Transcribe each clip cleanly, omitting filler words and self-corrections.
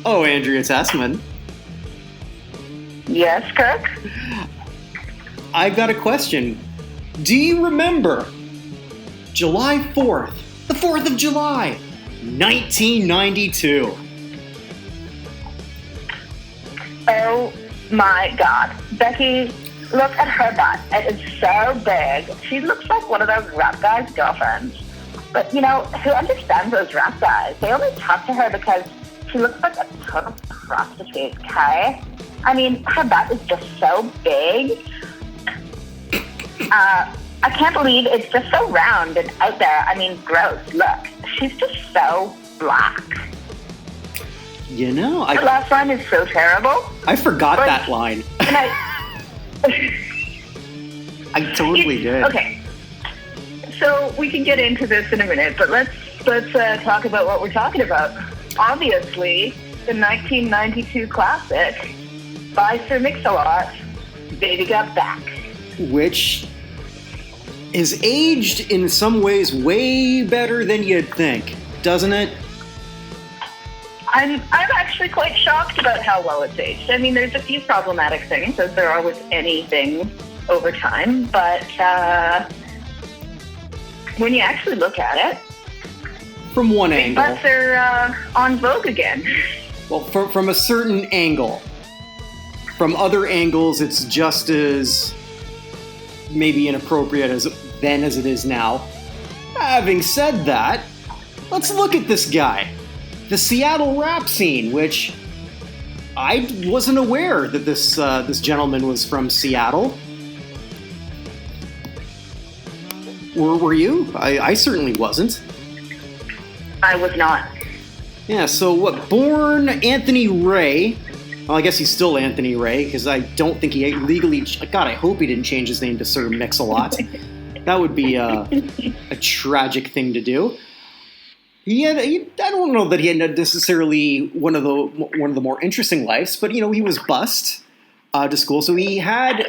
Oh, Andrea Tessmann. Yes, Kirk? I've got a question. Do you remember July 4th, the 4th of July, 1992? Oh my God. Becky, look at her butt. It is so big. She looks like one of those rap guys' girlfriends. But, who understands those rap guys? They only talk to her because she looks like a total prostitute, okay? I mean, her butt is just so big. I can't believe it's just so round and out there. I mean, gross. Look, she's just so black. The last line is so terrible. I forgot that line. I totally did. Okay. So we can get into this in a minute, but let's talk about what we're talking about. Obviously, the 1992 classic by Sir Mix-a-Lot, Baby Got Back. Which is aged in some ways way better than you'd think, doesn't it? I'm actually quite shocked about how well it's aged. I mean, there's a few problematic things, as there are with anything over time, but when you actually look at it, from one angle, butts are on vogue again. Well, from a certain angle. From other angles, it's just as maybe inappropriate as it is now. Having said that, let's look at this guy. The Seattle rap scene, which I wasn't aware that this gentleman was from Seattle. Were you? I certainly wasn't. I was not. Yeah, so born Anthony Ray. Well, I guess he's still Anthony Ray, because I don't think he legally... God, I hope he didn't change his name to Sir Mix-a-Lot. That would be a tragic thing to do. I don't know that he had necessarily one of the more interesting lives, but he was bused to school, so he had,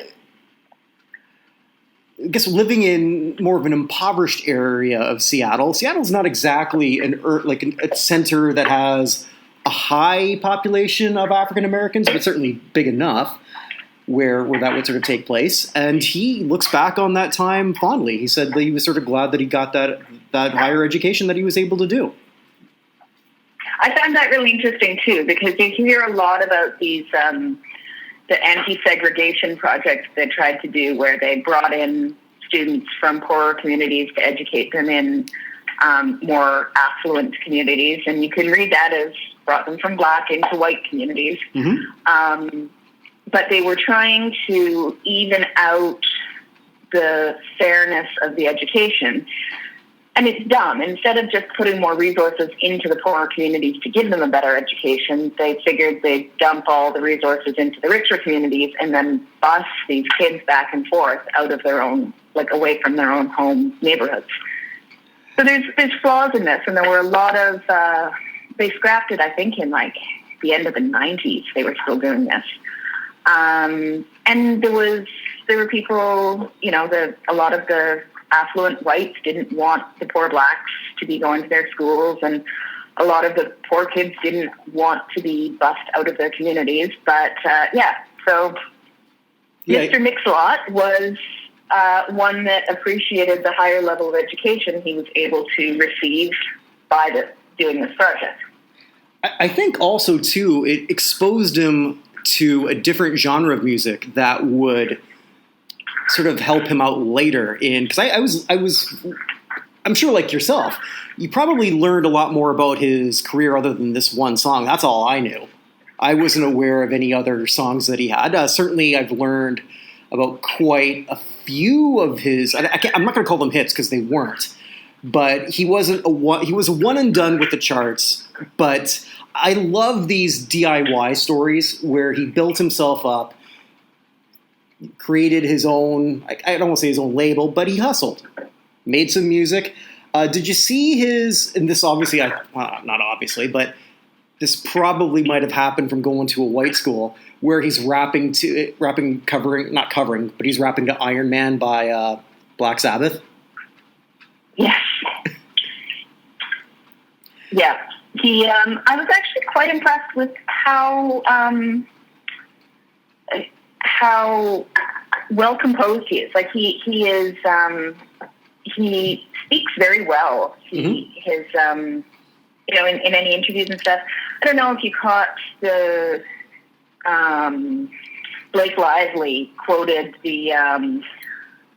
I guess, living in more of an impoverished area of Seattle. Seattle's not exactly a center that has a high population of African Americans, but certainly big enough where that would sort of take place. And he looks back on that time fondly. He said that he was sort of glad that he got that higher education that he was able to do. I found that really interesting too, because you hear a lot about these the anti-segregation projects they tried to do, where they brought in students from poorer communities to educate them in more affluent communities, and you can read that as brought them from black into white communities. Mm-hmm. But they were trying to even out the fairness of the education. And it's dumb. Instead of just putting more resources into the poorer communities to give them a better education, they figured they'd dump all the resources into the richer communities and then bus these kids back and forth out of their own, away from their own home neighborhoods. So there's flaws in this, and there were a lot of, they scrapped it, I think, in the end of the 90s. They were still doing this. And there were people, a lot of the affluent whites didn't want the poor blacks to be going to their schools, and a lot of the poor kids didn't want to be bussed out of their communities. But, so Mr. Mix-a-Lot was one that appreciated the higher level of education he was able to receive by doing this project. I think also, too, it exposed him to a different genre of music that would sort of help him out later because I'm sure, like yourself, you probably learned a lot more about his career other than this one song. That's all I knew. I wasn't aware of any other songs that he had. Certainly, I've learned about quite a few of his. I'm not going to call them hits because they weren't. But he was a one and done with the charts. But I love these DIY stories where he built himself up, created his own. I don't want to say his own label, but he hustled, made some music. Did you see his? And this obviously, not obviously, but this probably might have happened from going to a white school where he's rapping, not covering, but he's rapping to Iron Man by Black Sabbath. Yes. Yeah. I was actually quite impressed with how well composed he is. Like he speaks very well. His in any interviews and stuff. I don't know if you caught the Blake Lively quoted the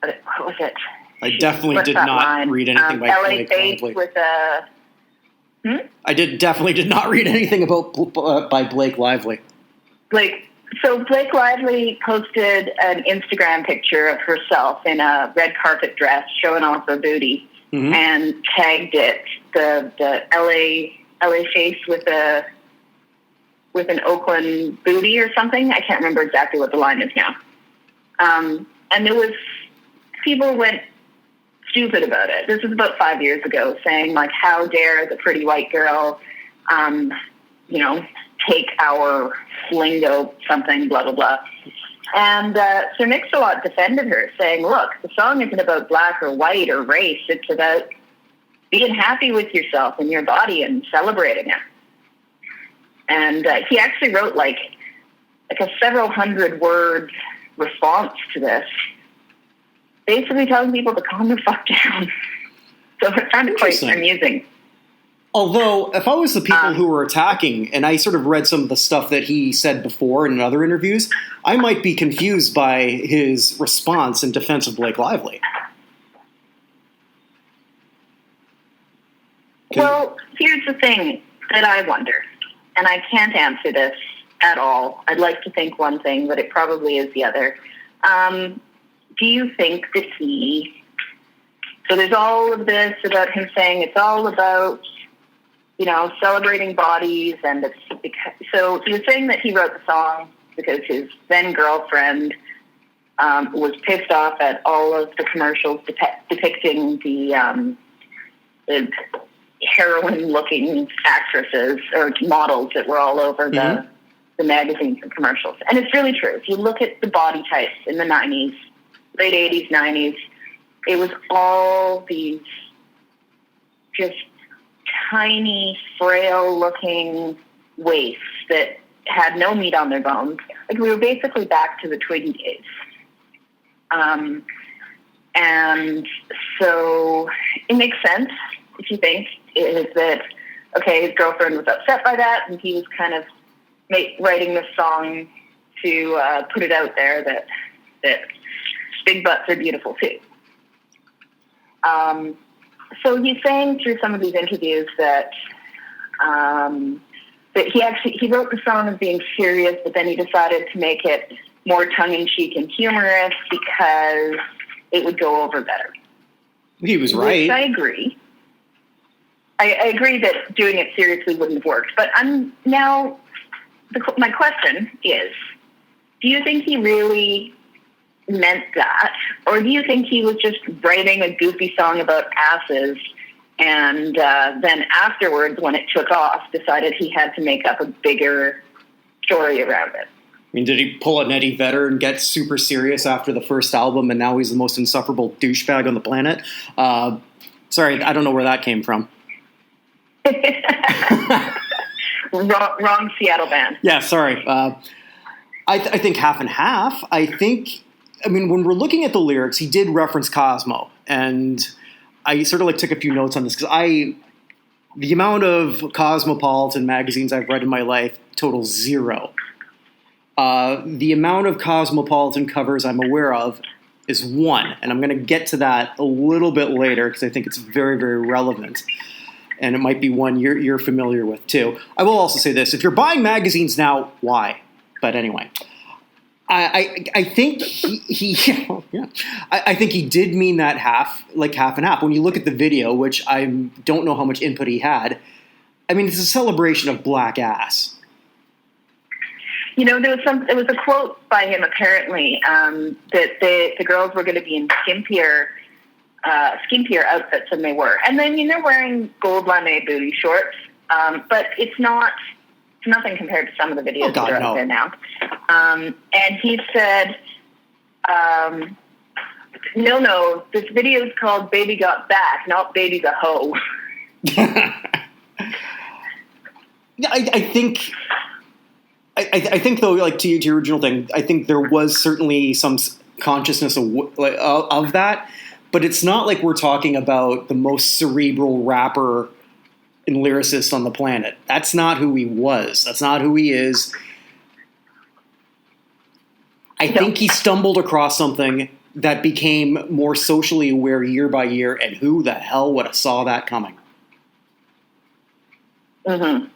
what was it? I definitely did not read anything by Blake Lively. I definitely did not read anything about by Blake Lively. So Blake Lively posted an Instagram picture of herself in a red carpet dress showing off her booty and tagged it the LA face with an Oakland booty or something. I can't remember exactly what the line is now. And people went stupid about it. This was about 5 years ago, saying like, how dare the pretty white girl, take our lingo, something, blah, blah, blah. And Sir Mix-a-Lot defended her, saying, look, the song isn't about black or white or race. It's about being happy with yourself and your body and celebrating it. And he actually wrote like a several hundred word response to this, basically telling people to calm the fuck down. So it sounded quite amusing. Although, if I was the people who were attacking, and I sort of read some of the stuff that he said before in other interviews, I might be confused by his response in defense of Blake Lively. Well, here's the thing that I wonder, and I can't answer this at all. I'd like to think one thing, but it probably is the other. Do you think that so there's all of this about him saying it's all about, celebrating bodies, and so he was saying that he wrote the song because his then girlfriend was pissed off at all of the commercials depicting the heroine-looking actresses or models that were all over the magazines and commercials. And it's really true. If you look at the body types in the 90s, late 80s, 90s, it was all these just tiny, frail-looking waifs that had no meat on their bones. Like, we were basically back to the Twiggy days. And so it makes sense, if you think, is that, okay, his girlfriend was upset by that, and he was kind of writing this song to put it out there that big butts are beautiful too. So he's saying through some of these interviews that he wrote the song as being serious, but then he decided to make it more tongue-in-cheek and humorous because it would go over better. He was right. Which I agree. I agree that doing it seriously wouldn't have worked. But my question is, do you think he really meant that? Or do you think he was just writing a goofy song about asses and then afterwards, when it took off, decided he had to make up a bigger story around it? I mean, did he pull an Eddie Vedder and get super serious after the first album and now he's the most insufferable douchebag on the planet? Sorry, I don't know where that came from. Wrong Seattle band. Yeah, sorry. I think half and half. When we're looking at the lyrics, he did reference Cosmo, and I sort of took a few notes on this because the amount of Cosmopolitan magazines I've read in my life totals 0. The amount of Cosmopolitan covers I'm aware of is 1, and I'm going to get to that a little bit later because I think it's very, very relevant. And it might be one you're familiar with too. I will also say this: if you're buying magazines now, why? But anyway, I think I think he did mean that half and half. When you look at the video, which I don't know how much input he had, I mean, it's a celebration of black ass. There was a quote by him apparently that the girls were going to be in skimpier outfits than they were. And then, they're wearing gold lame booty shorts, but it's nothing compared to some of the videos that are out there now. And he said, no, this video is called Baby Got Back, not Baby's a Hoe. Yeah, I think. I think though, like to your original thing, I think there was certainly some consciousness of that, but it's not like we're talking about the most cerebral rapper and lyricist on the planet. That's not who he was. That's not who he is. I think he stumbled across something that became more socially aware year by year, and who the hell would have saw that coming? Mm-hmm.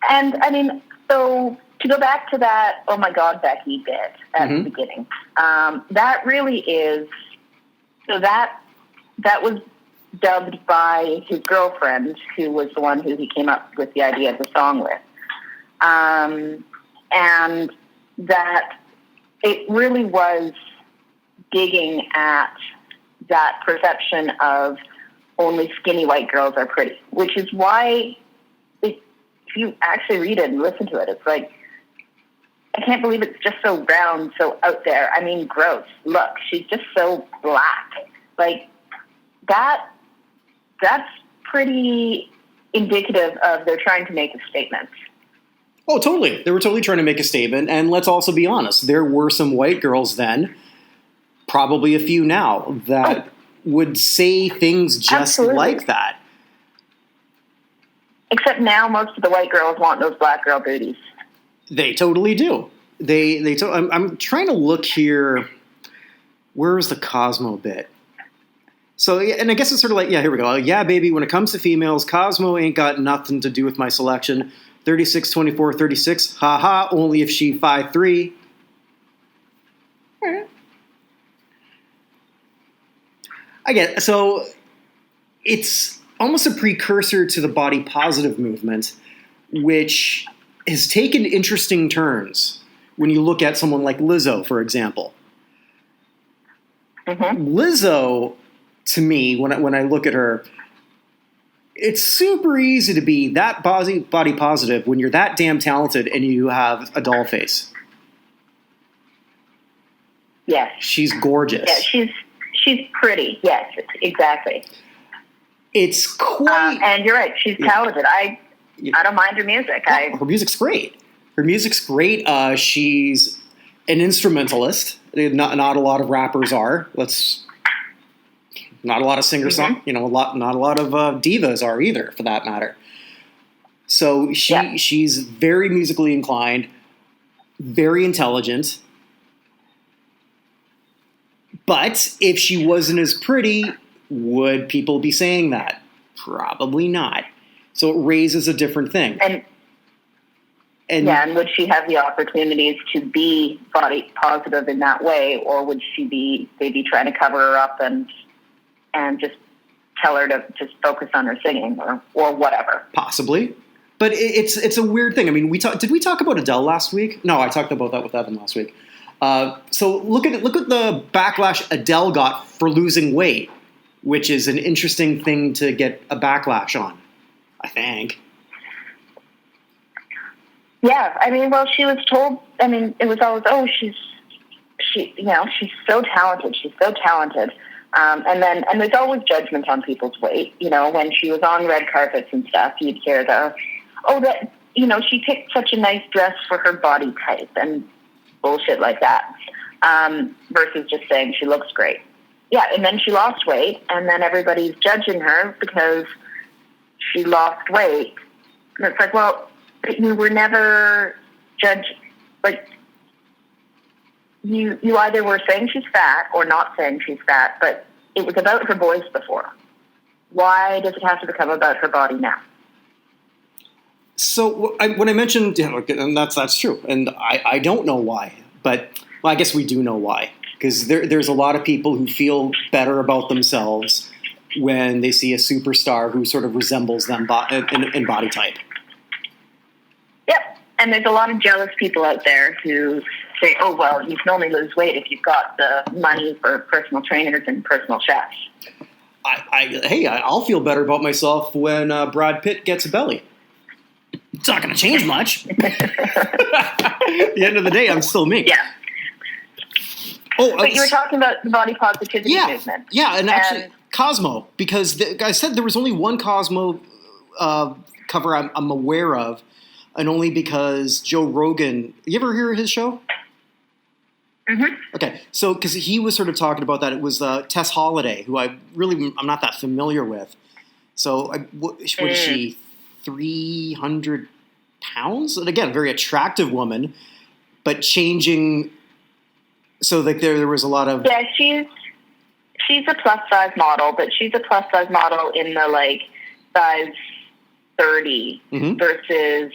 And I mean, so to go back to that, oh my God, Becky bit at the beginning, that really is, so that was dubbed by his girlfriend, who was the one who he came up with the idea of the song with. And that it really was digging at that perception of only skinny white girls are pretty, which is why if you actually read it and listen to it, it's like, I can't believe it's just so round, so out there. I mean, gross. Look, she's just so black. Like, that's pretty indicative of they're trying to make a statement. Oh, totally. They were totally trying to make a statement. And let's also be honest. There were some white girls then, probably a few now, that would say things just like that. Except now most of the white girls want those black girl booties. They totally do. I'm trying to look here. Where's the Cosmo bit? So, and I guess it's sort of like, yeah, here we go. Yeah, baby, when it comes to females, Cosmo ain't got nothing to do with my selection. 36, 24, 36, haha, only if she 5'3". I get it. So it's almost a precursor to the body positive movement, which has taken interesting turns when you look at someone like Lizzo, for example. Mm-hmm. Lizzo, to me, when I look at her, it's super easy to be that body positive when you're that damn talented and you have a doll face. Yes. She's gorgeous. Yeah, she's pretty. Yes, exactly. It's quite... and you're right, she's talented. I don't mind her music. Her music's great. Her music's great. She's an instrumentalist. Not a lot of rappers are. Not a lot of singer-songwriters, not a lot of divas are either, for that matter. So she's very musically inclined, very intelligent. But if she wasn't as pretty, would people be saying that? Probably not. So it raises a different thing. And would she have the opportunities to be body positive in that way, or would they be trying to cover her up and just tell her to just focus on her singing or whatever? Possibly. But it's a weird thing. I mean, did we talk about Adele last week? No, I talked about that with Evan last week. So look at the backlash Adele got for losing weight, which is an interesting thing to get a backlash on, I think. Yeah, I mean, well, she was told, I mean, it was always, she's so talented. She's so talented. And there's always judgment on people's weight. When she was on red carpets and stuff, you'd hear she picked such a nice dress for her body type and bullshit like that, versus just saying she looks great. Yeah, and then she lost weight, and then everybody's judging her because she lost weight. And it's like, well, you were never judged, like, you either were saying she's fat or not saying she's fat, but it was about her voice before. Why does it have to become about her body now? So when I mentioned, and that's true, and I don't know why, but I guess we do know why, because there's a lot of people who feel better about themselves when they see a superstar who sort of resembles them in body type. Yep, and there's a lot of jealous people out there who say, oh, well, you can only lose weight if you've got the money for personal trainers and personal chefs. I'll feel better about myself when Brad Pitt gets a belly. It's not going to change much. At the end of the day, I'm still me. Yeah. But you were talking about the body positivity movement. Yeah, and actually, Cosmo, because I said there was only one Cosmo cover I'm aware of, and only because Joe Rogan. You ever hear his show? Mm-hmm. Okay, so because he was sort of talking about that, it was Tess Holliday, who I'm not that familiar with. So what is she? 300 pounds, and again, a very attractive woman, but changing. So like there was a lot of she's a plus size model, but she's a plus size model in the like size 30 versus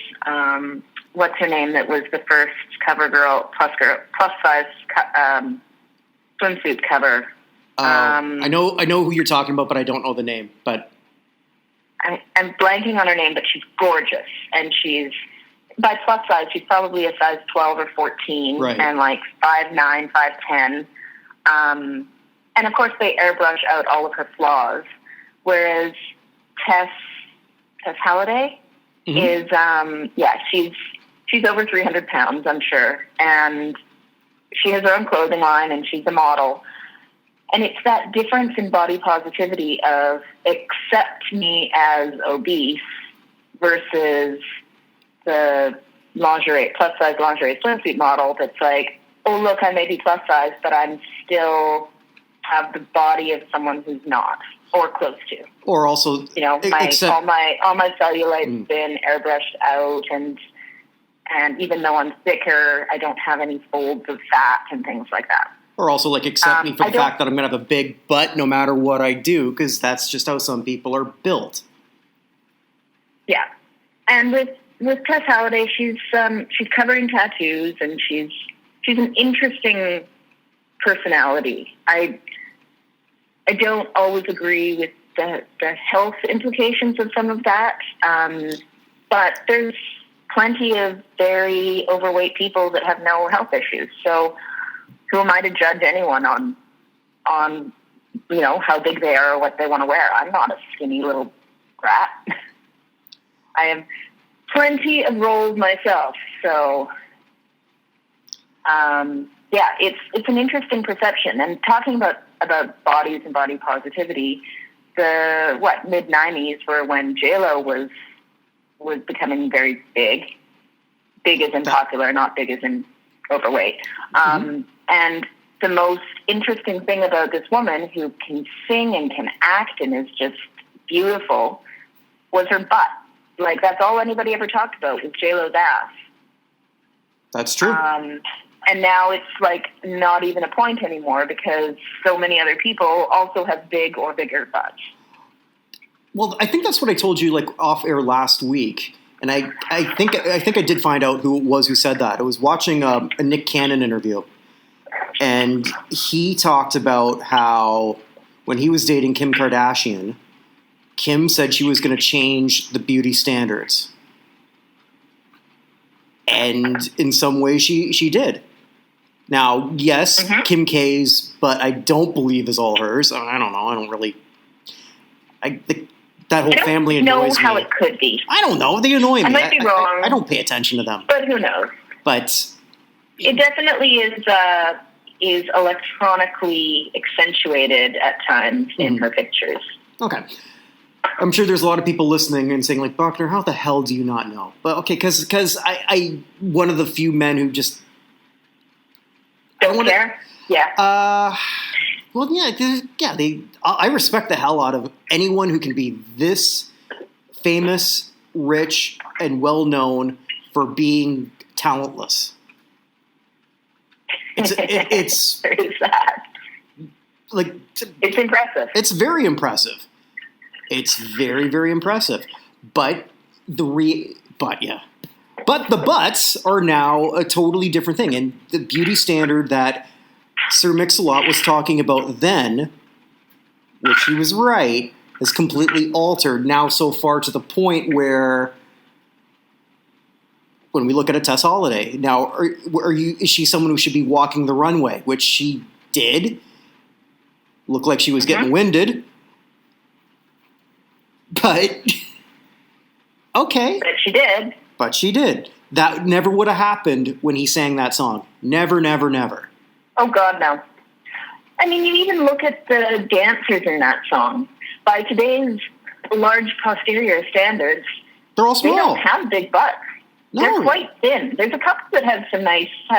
what's her name that was the first cover girl plus size swimsuit cover. I know who you're talking about, but I don't know the name. But I'm blanking on her name, but she's gorgeous, and she's by plus size. She's probably a size 12 or 14, right. And like 5'9", 5'10". And of course, they airbrush out all of her flaws, whereas Tess Halliday is she's over 300 pounds, I'm sure, and she has her own clothing line, and she's a model. And it's that difference in body positivity of accept me as obese versus the plus size lingerie swimsuit model that's like, oh, look, I may be plus size, but I'm still have the body of someone who's not, or close to. Or also, all my cellulite's been airbrushed out, and even though I'm thicker, I don't have any folds of fat and things like that. Or also, like, accept me for the fact that I'm going to have a big butt no matter what I do, because that's just how some people are built. Yeah. And with Tess Halliday, she's covering tattoos, and she's an interesting personality. I don't always agree with the health implications of some of that, but there's plenty of very overweight people that have no health issues. So who am I to judge anyone on how big they are or what they want to wear? I'm not a skinny little brat. I have plenty of rolls myself. So, it's an interesting perception. And talking about bodies and body positivity, the mid-90s were when J-Lo was becoming very big as in popular, not big as in overweight. And the most interesting thing about this woman who can sing and can act and is just beautiful was her butt. Like, that's all anybody ever talked about was J-Lo's ass. That's true. And now it's like not even a point anymore because so many other people also have big or bigger butts. Well, I think that's what I told you like off air last week. And I think I did find out who it was who said that. I was watching a Nick Cannon interview. And he talked about how when he was dating Kim Kardashian, Kim said she was going to change the beauty standards. And in some way she did. Now, yes, Kim K's, but I don't believe is all hers. I don't know. I don't really... that whole family annoys me. I don't know how it could be. I don't know. They annoy me. I might be wrong. I don't pay attention to them. But who knows? But... It definitely is electronically accentuated at times in her pictures. Okay. I'm sure there's a lot of people listening and saying, like, Buchner, how the hell do you not know? But, okay, because I one of the few men who just... Don't care? Yeah. Well, I respect the hell out of anyone who can be this famous, rich, and well-known for being talentless. It's there is that. Like, it's impressive. It's very impressive. It's very, very impressive. But the butts are now a totally different thing. And the beauty standard that Sir Mix-a-Lot was talking about then, which he was right, is completely altered now so far to the point where when we look at a Tess Holliday, now is she someone who should be walking the runway, which she did. Looked like she was getting winded. But, okay. But she did. That never would have happened when he sang that song. Never, never, never. Oh, God, no. I mean, you even look at the dancers in that song. By today's large posterior standards, They're all They small. don't have big butts. No. They're quite thin. There's a couple that have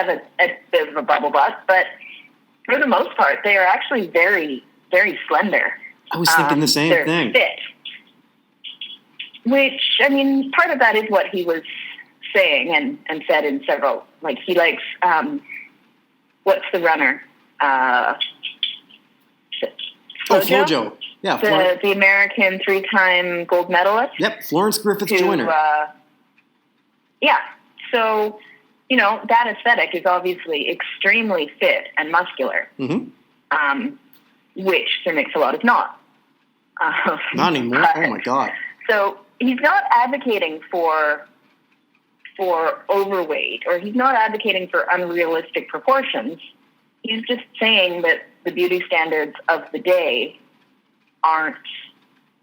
a bit of a bubble butt, but for the most part, they are actually very, very slender. I was thinking the same they're thing. Fit. Which, I mean, part of that is what he was saying and said in several, like he likes, what's the runner? Flojo. Yeah. The American 3-time gold medalist. Yep. Florence Griffith Joyner. Yeah. So, that aesthetic is obviously extremely fit and muscular, which Sir Mix-a-Lot is not. Not anymore? Oh, my God. So he's not advocating for overweight, or he's not advocating for unrealistic proportions. He's just saying that the beauty standards of the day aren't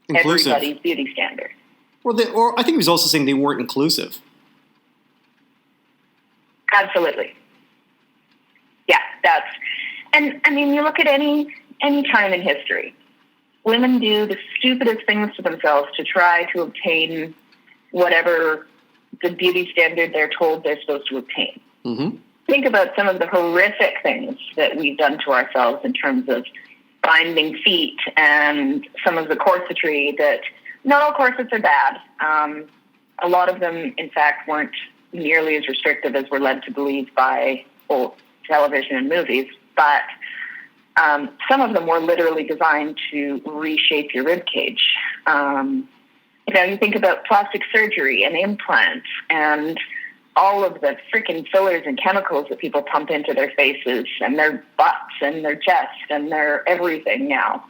inclusive. Everybody's beauty standard. Or I think he was also saying they weren't inclusive. Absolutely. Yeah, and I mean, you look at any time in history, women do the stupidest things to themselves to try to obtain whatever the beauty standard they're told they're supposed to obtain. Mm-hmm. Think about some of the horrific things that we've done to ourselves in terms of binding feet and some of the corsetry that, not all corsets are bad. A lot of them, in fact, weren't nearly as restrictive as we're led to believe by old television and movies, but some of them were literally designed to reshape your rib cage. You think about plastic surgery and implants and all of the freaking fillers and chemicals that people pump into their faces and their butts and their chest and their everything now.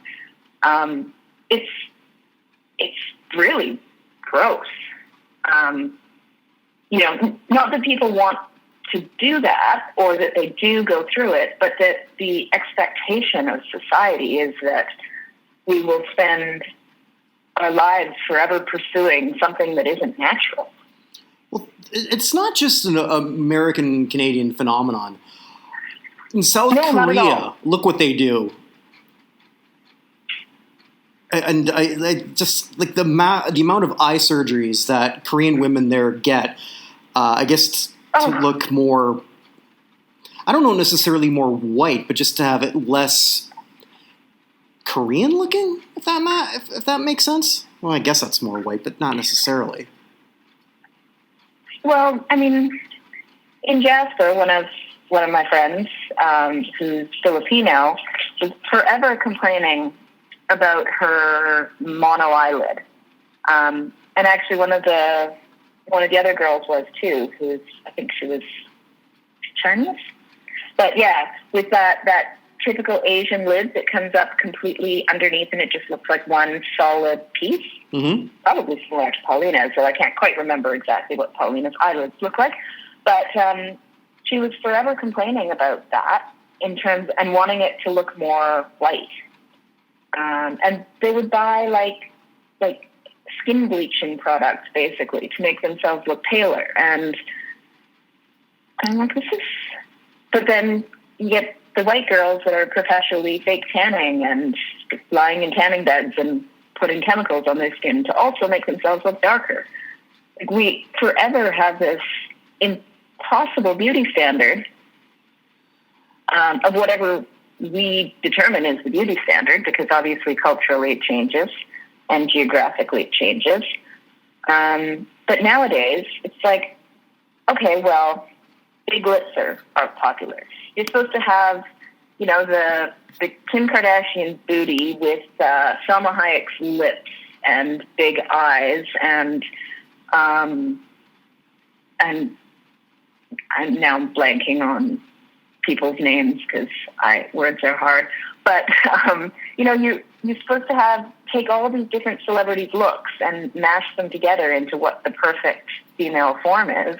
It's really gross. Not that people want to do that or that they do go through it, but that the expectation of society is that we will spend our lives forever pursuing something that isn't natural. Well, it's not just an American-Canadian phenomenon. In South Korea, look what they do. And I just like the amount of eye surgeries that Korean women there get, I guess to look more, I don't know necessarily more white, but just to have it less Korean looking, if that makes sense. Well, I guess that's more white, but not necessarily. Well, I mean, in Jasper, one of my friends, who's Filipino, was forever complaining about her mono eyelid, and actually one of the other girls was too. I think she was Chinese, but yeah, with that typical Asian lid that comes up completely underneath, and it just looks like one solid piece. Mm-hmm. Probably similar to Paulina's, so I can't quite remember exactly what Paulina's eyelids look like, but she was forever complaining about that in terms and wanting it to look more white. And they would buy like skin bleaching products basically to make themselves look paler. And I'm like, but then you get the white girls that are professionally fake tanning and lying in tanning beds and putting chemicals on their skin to also make themselves look darker. Like we forever have this impossible beauty standard of whatever we determine is the beauty standard, because obviously culturally it changes and geographically it changes. But nowadays it's like, okay, well, big lips are popular. You're supposed to have, the Kim Kardashian booty with Salma Hayek's lips and big eyes, and I'm now blanking on people's names because words are hard. But you're supposed to take all these different celebrities' looks and mash them together into what the perfect female form is,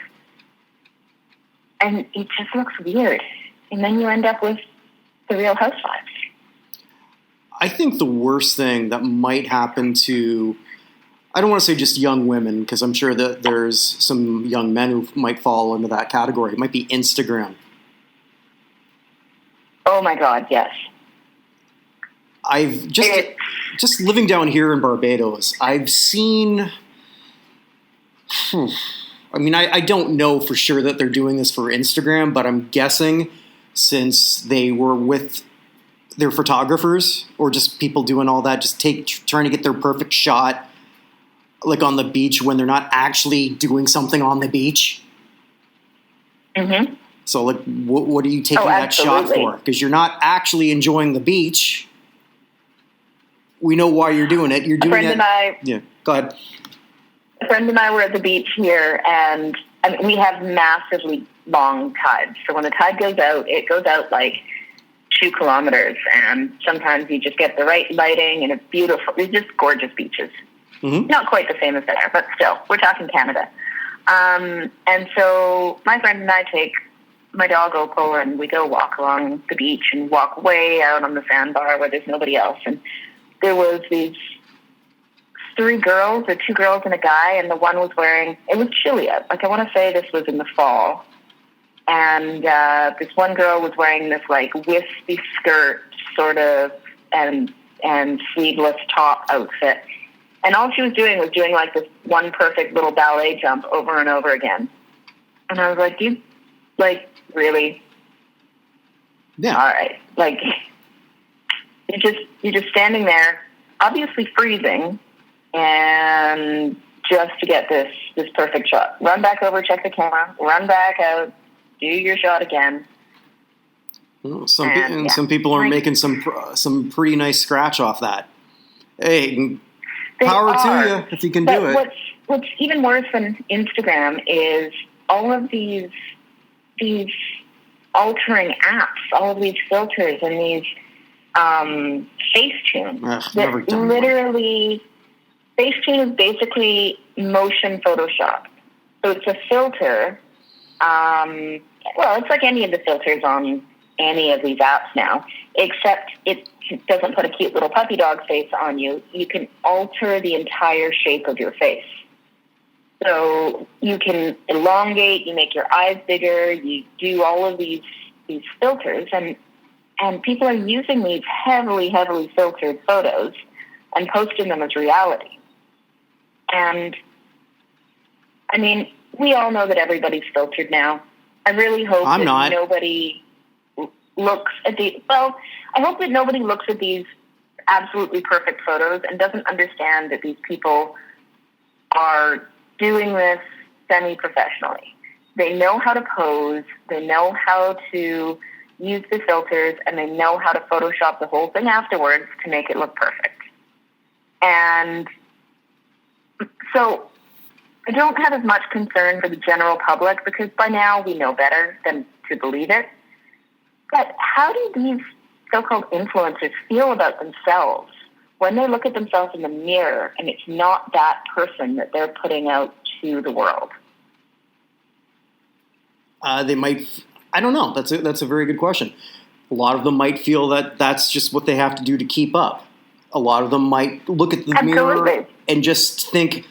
and it just looks weird. And then you end up with the Real Housewives. I think the worst thing that might happen to, I don't want to say just young women, because I'm sure that there's some young men who might fall into that category. It might be Instagram. Oh my God, yes. I've just living down here in Barbados, I've seen I mean, I don't know for sure that they're doing this for Instagram, but I'm guessing since they were with their photographers or just people doing all that, just trying to get their perfect shot, like on the beach when they're not actually doing something on the beach. Mm-hmm. So, like, what are you taking that shot for? Because you're not actually enjoying the beach. We know why you're doing it. You're doing it. Yeah, go ahead. A friend and I were at the beach here, and we have massively long tides. So when the tide goes out, it goes out like 2 kilometers, and sometimes you just get the right lighting, and it's beautiful. It's just gorgeous beaches. Mm-hmm. Not quite the same as there, but still, we're talking Canada. And so my friend and I take my dog Opal, and we go walk along the beach and walk way out on the sandbar where there's nobody else. And there was these 3 girls, or 2 girls and a guy, and the one was wearing, it was chilly out. Like, I want to say this was in the fall. And this one girl was wearing this, like, wispy skirt sort of and sleeveless top outfit. And all she was doing, like, this one perfect little ballet jump over and over again. And I was like, dude, like, really? Yeah. All right. Like, you're just standing there, obviously freezing, and just to get this perfect shot. Run back over, check the camera, run back out, do your shot again. Well, some people are making some pretty nice scratch off that. Hey, power to you if you can do it. What's even worse than Instagram is all of these altering apps, all of these filters and these Facetune. Literally, Facetune is basically motion Photoshop. So it's a filter. Well, it's like any of the filters on any of these apps now, except it doesn't put a cute little puppy dog face on you. You can alter the entire shape of your face. So you can elongate, you make your eyes bigger, you do all of these filters, and people are using these heavily, heavily filtered photos and posting them as reality. And, I mean, we all know that everybody's filtered now. I really hope nobody looks at I hope that nobody looks at these absolutely perfect photos and doesn't understand that these people are doing this semi-professionally. They know how to pose, they know how to use the filters, and they know how to Photoshop the whole thing afterwards to make it look perfect. And so I don't have as much concern for the general public because by now we know better than to believe it. But how do these so-called influencers feel about themselves when they look at themselves in the mirror and it's not that person that they're putting out to the world? They might. I don't know. That's a very good question. A lot of them might feel that that's just what they have to do to keep up. A lot of them might look at the mirror and just think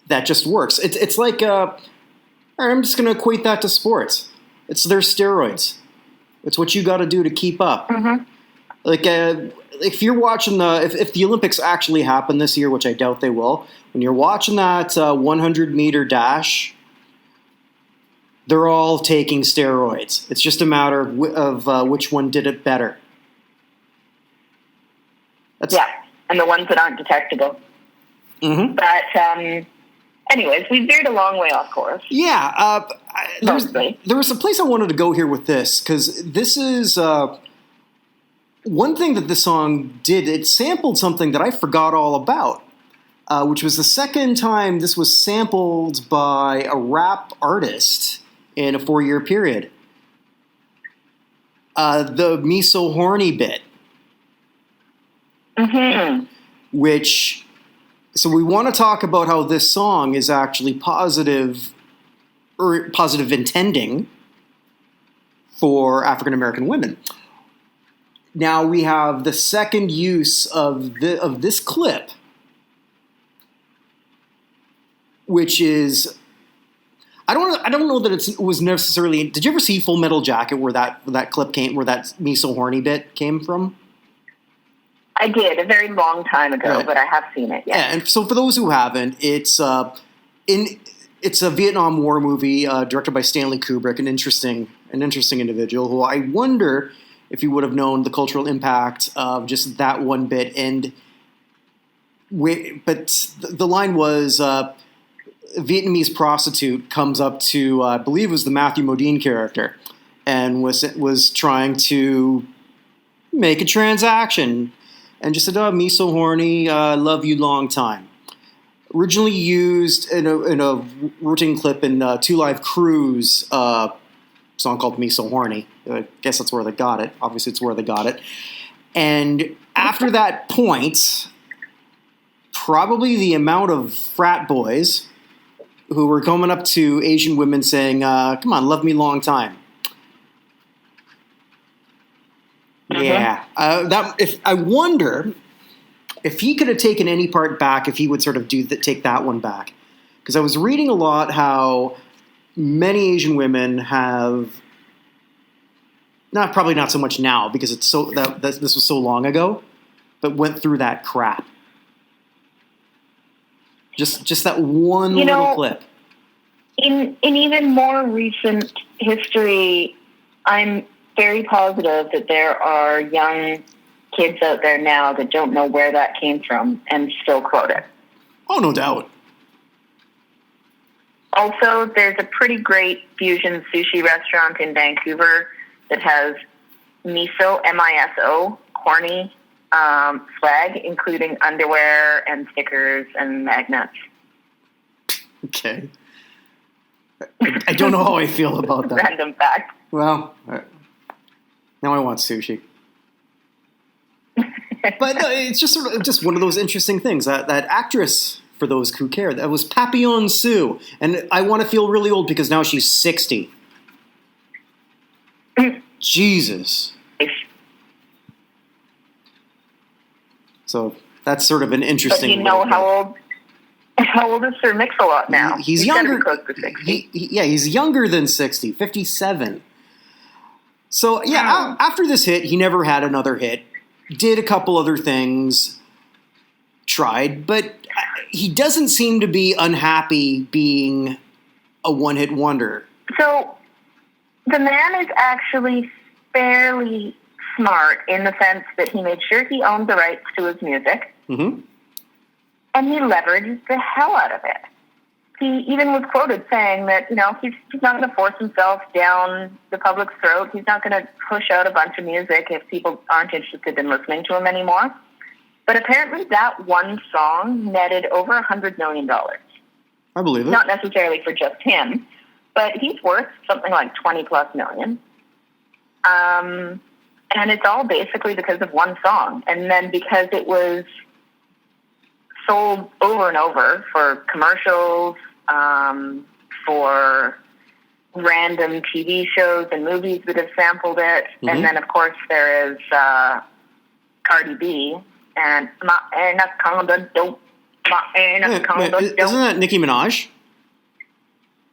that just works. It's like I'm just going to equate that to sports. It's their steroids. It's what you got to do to keep up. Mm-hmm. Like if you're watching if the Olympics actually happen this year, which I doubt they will, when you're watching that 100-meter dash, they're all taking steroids. It's just a matter of which one did it better. And the ones that aren't detectable. Mm-hmm. But anyways, we veered a long way off course. Yeah. There was a place I wanted to go here with this, because this is one thing that this song did. It sampled something that I forgot all about, which was the second time this was sampled by a rap artist in a 4-year period. The Me So Horny bit. Mm-hmm. So we want to talk about how this song is actually positive intending for African American women. Now we have the second use of this clip, which is I don't know that it was necessarily. Did you ever see Full Metal Jacket where that clip came, where that Me So Horny bit came from? I did a very long time ago, but I have seen it. Yeah. And so for those who haven't, it's it's a Vietnam War movie directed by Stanley Kubrick, an interesting individual who I wonder if he would have known the cultural impact of just that one bit. But the line was a Vietnamese prostitute comes up to I believe it was the Matthew Modine character and was trying to make a transaction and just said, "Oh, me so horny, love you long time." Originally used in a routine clip in Two Live Crew's song called "Me So Horny." I guess that's where they got it. Obviously, it's where they got it. And after that point, probably the amount of frat boys who were coming up to Asian women saying, "Come on, love me long time." Yeah, I wonder if he could have taken any part back, if he would sort of take that one back, because I was reading a lot how many Asian women have probably not so much now because it's this was so long ago, but went through that crap. Just that one little clip. In even more recent history, I'm very positive that there are young kids out there now that don't know where that came from and still quote it. Oh, no doubt. Also, there's a pretty great fusion sushi restaurant in Vancouver that has miso, M-I-S-O, corny swag, including underwear and stickers and magnets. Okay. I don't know how I feel about that. Random fact. Well, now I want sushi. But no, it's just one of those interesting things. That actress, for those who care, that was Papillon Sue. And I want to feel really old because now she's 60. Jesus. So that's sort of an interesting. But you know how old is Sir Mix-a-Lot now? He's younger. He's younger than 60, 57. So yeah, after this hit, he never had another hit. Did a couple other things, tried, but he doesn't seem to be unhappy being a one-hit wonder. So the man is actually fairly smart in the sense that he made sure he owned the rights to his music, and he leveraged the hell out of it. He even was quoted saying that, he's not going to force himself down the public's throat. He's not going to push out a bunch of music if people aren't interested in listening to him anymore. But apparently that one song netted over $100 million. I believe it. Not necessarily for just him, but he's worth something like 20+ million. And it's all basically because of one song. And then because it was sold over and over for commercials, for random TV shows and movies that have sampled it. And then, of course, there is Cardi B and Isn't that Nicki Minaj?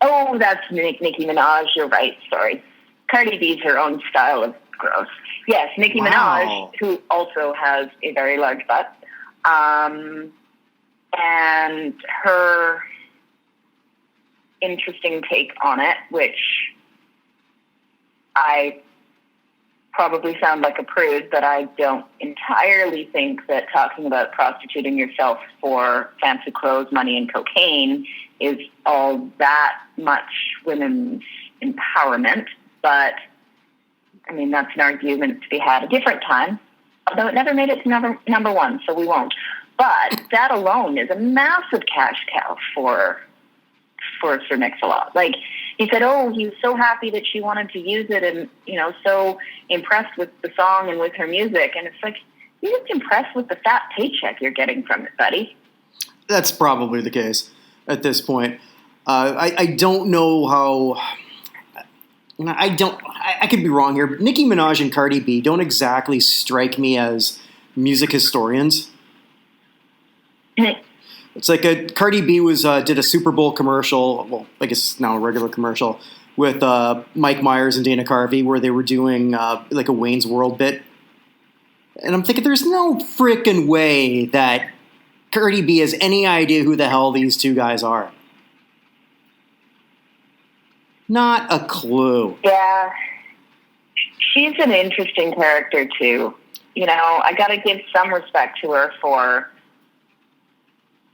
Oh, that's Nicki Minaj. You're right. Sorry. Cardi B's her own style of gross. Yes, Nicki Minaj, who also has a very large butt. And her interesting take on it, which I probably sound like a prude, but I don't entirely think that talking about prostituting yourself for fancy clothes, money, and cocaine is all that much women's empowerment. But, I mean, that's an argument to be had a different time, although it never made it to number one, so we won't. But that alone is a massive cash cow for Sir Mix-a-Lot. Like, he said, he was so happy that she wanted to use it and, so impressed with the song and with her music. And it's like, you're just impressed with the fat paycheck you're getting from it, buddy. That's probably the case at this point. I don't know how... I could be wrong here, but Nicki Minaj and Cardi B don't exactly strike me as music historians. It's like Cardi B did a Super Bowl commercial, well, I guess now a regular commercial, with Mike Myers and Dana Carvey where they were doing like a Wayne's World bit. And I'm thinking there's no frickin' way that Cardi B has any idea who the hell these two guys are. Not a clue. Yeah. She's an interesting character, too. You know, I got to give some respect to her for,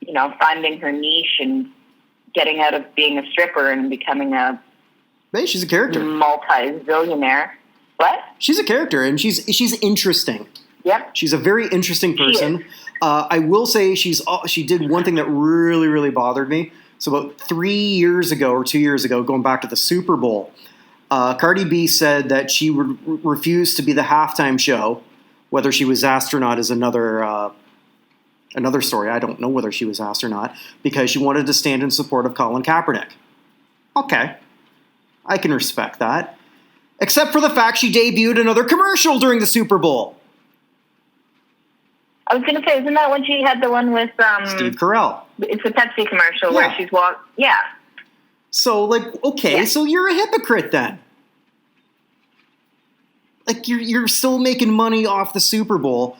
you know, finding her niche and getting out of being a stripper and becoming a Hey, she's a character. Multi-zillionaire. What? She's a character, and she's interesting. Yep. She's a very interesting person. I will say she did one thing that really, really bothered me. So about 3 years ago or 2 years ago, going back to the Super Bowl, Cardi B said that she would refuse to be the halftime show. Whether she was asked or not is another story. I don't know whether she was asked or not, because she wanted to stand in support of Colin Kaepernick. Okay. I can respect that. Except for the fact she debuted another commercial during the Super Bowl. I was going to say, isn't that when she had the one with... Steve Carell. It's a Pepsi commercial where she's Yeah. So, like, okay, so you're a hypocrite then. Like, you're still making money off the Super Bowl,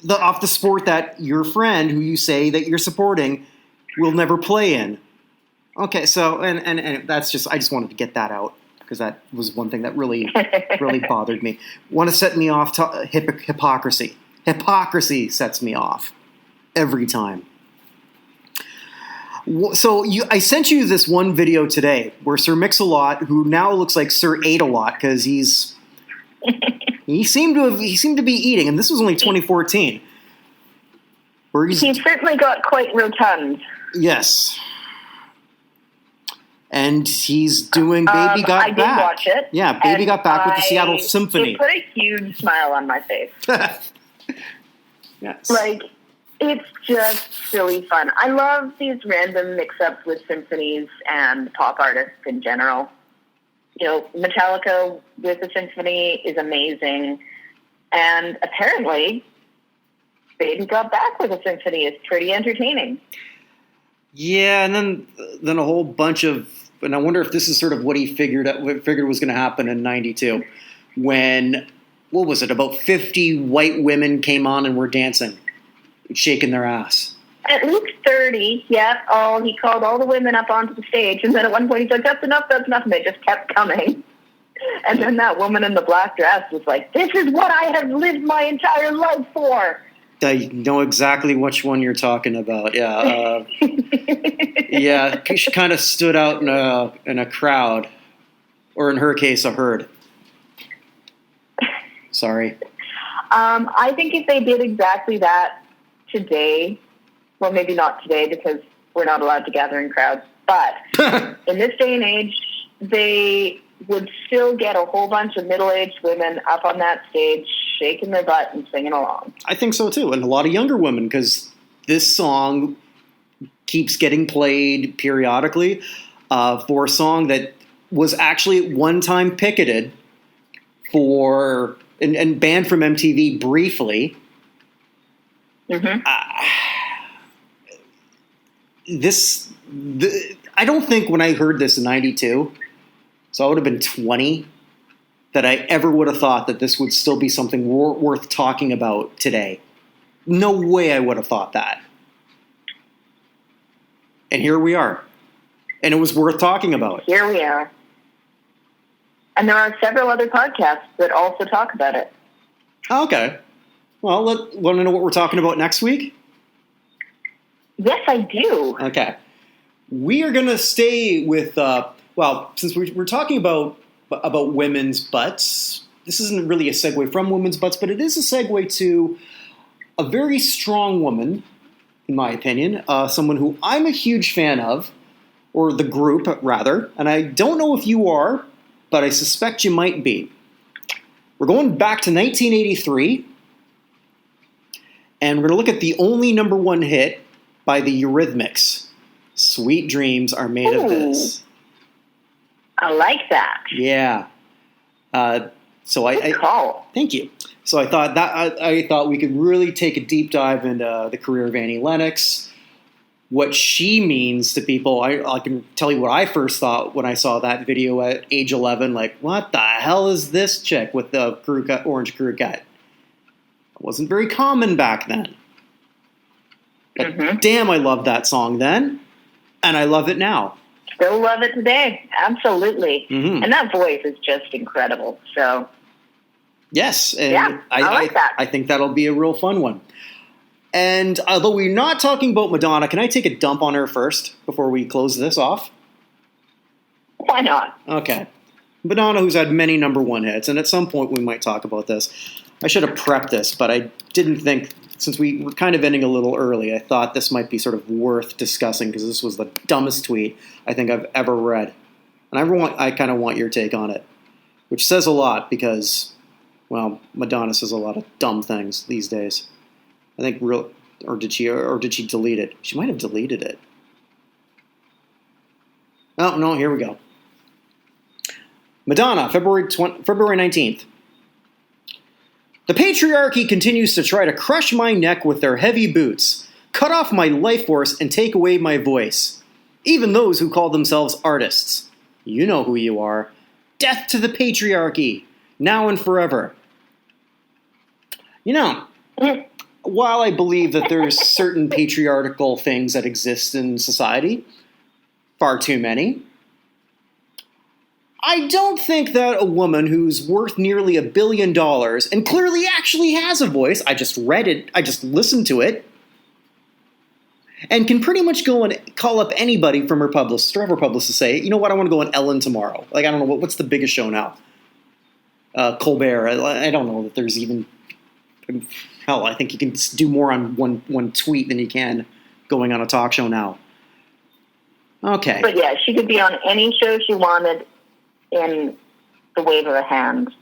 off the sport that your friend, who you say that you're supporting, will never play in. Okay, so, and that's just, I just wanted to get that out, because that was one thing that really, really bothered me. Want to set me off to hypocrisy. Hypocrisy sets me off every time. So I sent you this one video today where Sir Mix-a-Lot, who now looks like Sir Ate-a-Lot, because he seemed to be eating, and this was only 2014. Where he certainly got quite rotund. Yes. And he's doing Baby Got Back. I did watch it. Yeah, Baby Got Back with the Seattle Symphony. It put a huge smile on my face. Yes. Like, it's just silly fun. I love these random mix-ups with symphonies and pop artists in general. You know, Metallica with a symphony is amazing. And apparently, Baby Got Back with a symphony is pretty entertaining. Yeah, and then a whole bunch of, and I wonder if this is sort of what he figured was going to happen in '92, when, what was it, about 50 white women came on and were dancing, shaking their ass. At least 30, yeah. Oh, he called all the women up onto the stage, and then at one point he's like, that's enough, and they just kept coming. And then that woman in the black dress was like, this is what I have lived my entire life for. I know exactly which one you're talking about. Yeah, yeah. She kind of stood out in a crowd, or in her case, a herd. Sorry. I think if they did exactly that today, well, maybe not today because we're not allowed to gather in crowds, but in this day and age, they would still get a whole bunch of middle-aged women up on that stage, shaking their butt and singing along. I think so too, and a lot of younger women, because this song keeps getting played periodically for a song that was actually at one time picketed for and banned from MTV briefly. Mm-hmm. I don't think when I heard this in '92, so I would have been 20, that I ever would have thought that this would still be something worth talking about today. No way I would have thought that. And here we are. And it was worth talking about. Here we are. And there are several other podcasts that also talk about it. Okay. Well, want to know what we're talking about next week? Yes, I do. Okay. We are going to stay with, since we're talking about women's butts, this isn't really a segue from women's butts, but it is a segue to a very strong woman, in my opinion, someone who I'm a huge fan of, or the group, rather, and I don't know if you are, but I suspect you might be. We're going back to 1983, and we're going to look at the only number one hit by the Eurythmics. Sweet Dreams Are Made of This. I like that. Yeah. So Good call. Thank you. So I thought we could really take a deep dive into the career of Annie Lennox, what she means to people. I can tell you what I first thought when I saw that video at age 11. Like, what the hell is this chick with the orange crew cut? It wasn't very common back then. But damn, I loved that song then, and I love it now. Still love it today. Absolutely. Mm-hmm. And that voice is just incredible. So, yes. And yeah, I like that. I think that'll be a real fun one. And although we're not talking about Madonna, can I take a dump on her first before we close this off? Why not? Okay. Madonna, who's had many number one hits, and at some point we might talk about this. I should have prepped this, but I didn't think, since we were kind of ending a little early, I thought this might be sort of worth discussing because this was the dumbest tweet I think I've ever read. And I kind of want your take on it, which says a lot because, well, Madonna says a lot of dumb things these days. I think or did she delete it? She might have deleted it. Oh, no, here we go. Madonna, February 19th. The patriarchy continues to try to crush my neck with their heavy boots, cut off my life force, and take away my voice. Even those who call themselves artists. You know who you are. Death to the patriarchy, now and forever. You know, while I believe that there's certain patriarchal things that exist in society, far too many, I don't think that a woman who's worth nearly $1 billion and clearly actually has a voice, I just read it, I just listened to it, and can pretty much go and call up anybody from her publicist or have her publicist say, you know what, I want to go on Ellen tomorrow. Like, I don't know, what's the biggest show now? Colbert. I don't know that there's even, hell, I think you can do more on one tweet than you can going on a talk show now. Okay. But yeah, she could be on any show she wanted in the wave of a hand.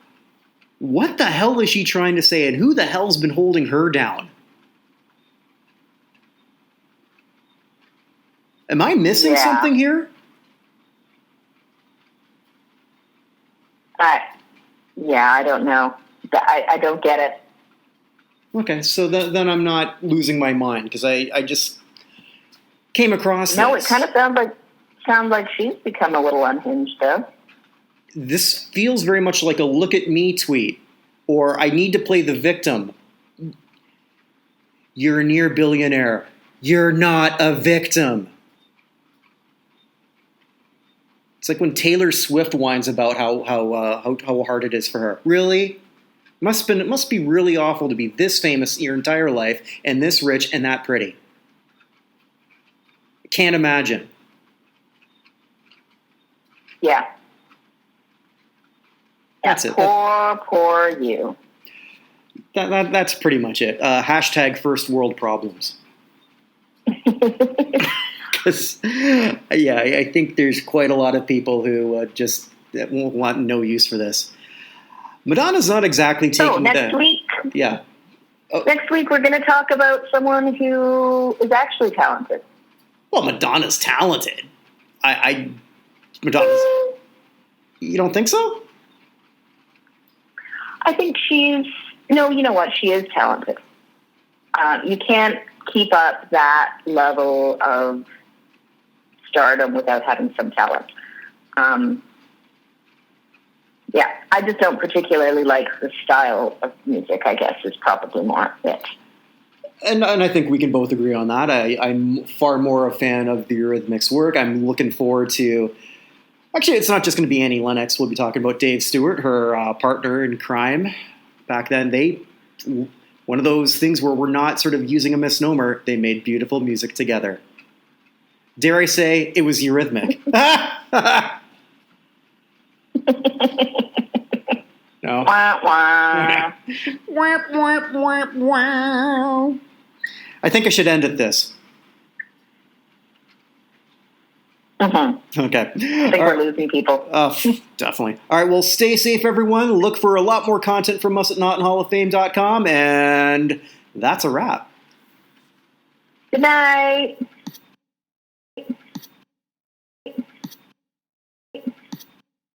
What the hell is she trying to say, and who the hell's been holding her down? Am I missing something here? I don't know. I don't get it. Okay, so then I'm not losing my mind, because I just came across No, this. It kind of sounds like she's become a little unhinged, though. This feels very much like a look at me tweet, or I need to play the victim. You're a near billionaire. You're not a victim. It's like when Taylor Swift whines about how hard it is for her. Really? It must be really awful to be this famous your entire life and this rich and that pretty. Can't imagine. Yeah. That's it. Poor you. That's pretty much it. Hashtag first world problems. Because, I think there's quite a lot of people who just won't want no use for this. Madonna's not exactly taking next week. Yeah. Oh. Next week we're going to talk about someone who is actually talented. Well, Madonna's talented. Madonna's. You don't think so? I think you know what? She is talented. You can't keep up that level of stardom without having some talent. I just don't particularly like the style of music, I guess, is probably more it. And I think we can both agree on that. I'm far more a fan of the Eurythmics' work. I'm looking forward to... Actually, it's not just going to be Annie Lennox. We'll be talking about Dave Stewart, her partner in crime. Back then, one of those things where we're not sort of using a misnomer. They made beautiful music together. Dare I say, it was Eurythmic. No. Wah, wah. Wah, wah, wah, wah. I think I should end at this. Mm-hmm. Okay. I think we're losing people. Definitely. All right, well, stay safe, everyone. Look for a lot more content from us at notinhalloffame.com, and that's a wrap. Good night.